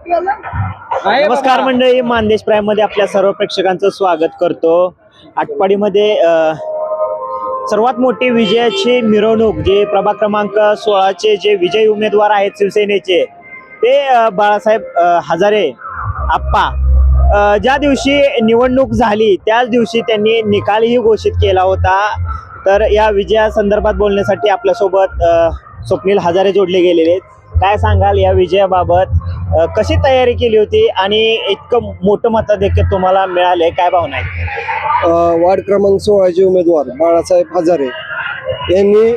नमस्कार मंडळी, मानदेश प्राईम मध्ये आपल्या सर्व प्रेक्षकांचं स्वागत करतो। आटपाडीमध्ये सर्वात मोठी विजयाची मिरवणूक जे प्रभाग क्रमांक 16 चे जे विजयी उमेदवार आहेत शिवसेनेचे ते बाळासाहेब हजारे आप्पा, ज्या दिवशी निवडणूक झाली त्याच दिवशी त्यांनी निकालही घोषित केला होता। तर या विजया संदर्भात बोलण्यासाठी आपल्यासोबत स्वप्नील हजारे जोडले गेलेले आहेत। काय सांगाल या विजयाबाबत, कशी तयारी केली होती आणि इतकं मोठं मताधिक्य तुम्हाला मिळाले, काय भावना आहे? वार्ड क्रमांक 16 चे उमेदवार बाळासाहेब हजारे यांनी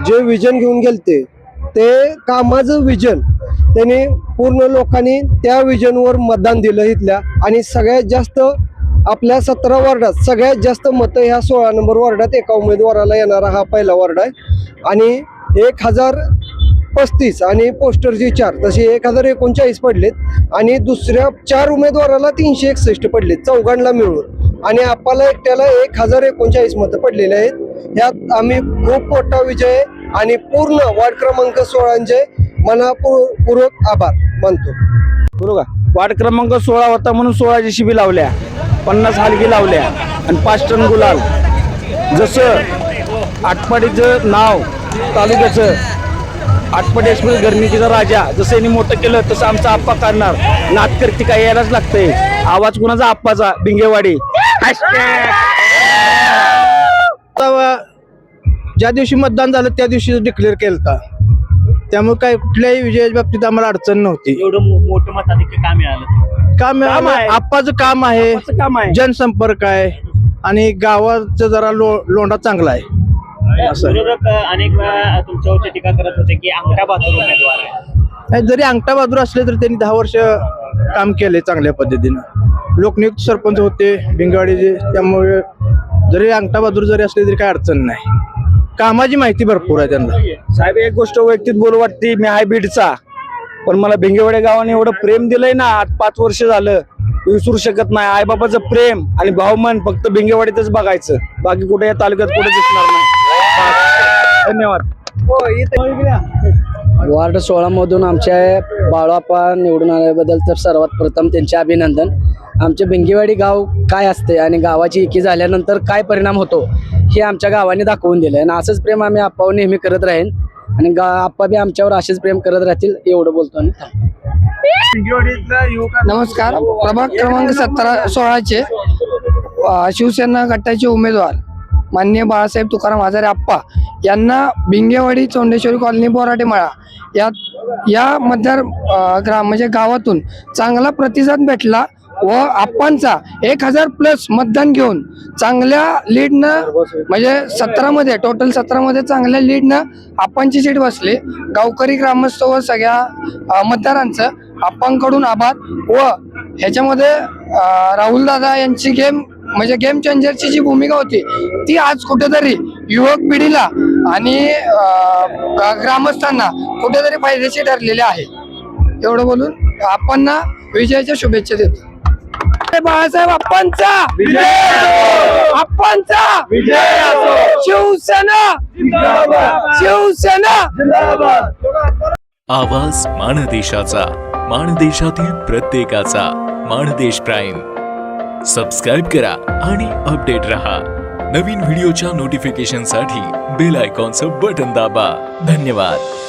जे विजन घेऊन गेलते ते कामाचं विजन त्यांनी पूर्ण लोकांनी त्या विजनवर मतदान दिलं इथल्या, आणि सगळ्यात जास्त आपल्या 17 वार्डात सगळ्यात जास्त मतं ह्या 16 नंबर वार्डात एका उमेदवाराला येणारा हा पहिला वार्ड आहे। आणि 1035 आणि पोस्टरची 4 तसे 1039 पडलेत, आणि दुसऱ्या 4 उमेदवाराला 361 पडलेत चौघांना मिळून, आणि आपल्याला एकट्याला 1039 मतं पडलेले आहेत। ह्यात आम्ही खूप मोठा विजय आणि पूर्ण वार्ड क्रमांक 16चे मनापूर्वक आभार मानतो। बरोबर, वार्ड क्रमांक 16 होता म्हणून 16 JCB लावल्या, 50 हलगी लावल्या आणि 5 टन गुलाल। जसं आटपाडीचं नाव तालुक्याचं आटपाडी एक्सप्रेस गर्णिकीचा राजा जसं यांनी मोठं केलं तसं आमचा आप्पा करणार। नाटकर्ती काय यायलाच लागतंय, आवाज कुणाचा? आप्पाचा, बिंगेवाडी। ज्या दिवशी मतदान झालं त्या दिवशी डिक्लेअर केलं, त्यामुळे काय कुठल्याही विजयाच्या बाबतीत आम्हाला अडचण नव्हती। एवढं मोठं मताधिक्य का मिळालं? काम आप्पाचं काम आहे, जनसंपर्क आहे आणि गावाचं जरा लोंढा चांगला आहे। विरोधक अनेक वेळा तुमच्यावरती टीका करत होते की अंगठा बहादूर उमेदवार आहे। जरी अंगठा बहादूर असले तरी त्यांनी 10 वर्ष काम केले चांगल्या पद्धतीनं, लोकनियुक्त सरपंच होते बिंगवाडीचे, त्यामुळे जरी अंगठा बहादूर जरी असले तरी काय अडचण नाही, कामाची माहिती भरपूर आहे त्यांना। साहेब, एक गोष्ट वैयक्तिक बोलू वाटते, मी आहे बीडचा, पण मला भिंगेवाडी गावाने एवढं प्रेम दिलंय ना, 8-5 वर्ष झालं, विसरू शकत नाही। आईबाबाचं प्रेम आणि भावमन फक्त भिंगेवाडीतच बघायचं, बाकी कुठे या तालुक्यात कुठे दिसणार नाही। धन्यवाद। वार्ड 16 मधून आमच्या बाळाप्पा निवडून आल्याबद्दल तर सर्वात प्रथम त्यांचे अभिनंदन। आमचे भिंगेवाडी गाव काय असते आणि गावाची एकी झाल्यानंतर काय परिणाम होतो हे आमच्या गावाने दाखवून दिलं, आणि असंच प्रेम आम्ही आप्पावर नेहमी करत राहीन, आणि आप्पा बी आमच्यावर असेच प्रेम करत राहतील, एवढं बोलतो आणि नमस्कार। प्रभाग क्रमांक 16 चे शिवसेना गटाचे उमेदवार माननीय बाळासाहेब तुकाराम हजारे आप्पा यांना भिंगेवाडी चोंडेश्वरी कॉलनी बोराटे मळा या मतदार म्हणजे गावातून चांगला प्रतिसाद भेटला व आप्पांचा 1000+ मतदान घेऊन चांगल्या लीडनं, म्हणजे 17 मध्ये टोटल 17 मध्ये चांगल्या लीडनं आप्पांची सीट बसली। गावकरी, ग्रामस्थ व सगळ्या मतदारांचं आप्पांकडून आभार। व ह्याच्यामध्ये राहुल दादा यांची गेम चेंजरची जी भूमिका होती ती आज कुठेतरी युवक पिढीला आणि ग्रामस्थांना कुठेतरी फायदेशीर ठरलेले आहे। एवढं बोलून आप्पांना विजयाच्या शुभेच्छा देतो। बाळासाहेब आप्पांचा विजय, आप्पांचा विजय, शिवसेना जिंदाबाद, शिवसेना जिंदाबाद। आवाज माणदेशाचा, माणदेशातील प्रत्येकाचा, माणदेश प्राईम। सबस्क्राइब करा आणि अपडेट रहा। नवीन व्हिडिओच्या नोटिफिकेशनसाठी बेल आयकॉनचं बटन दाबा। धन्यवाद।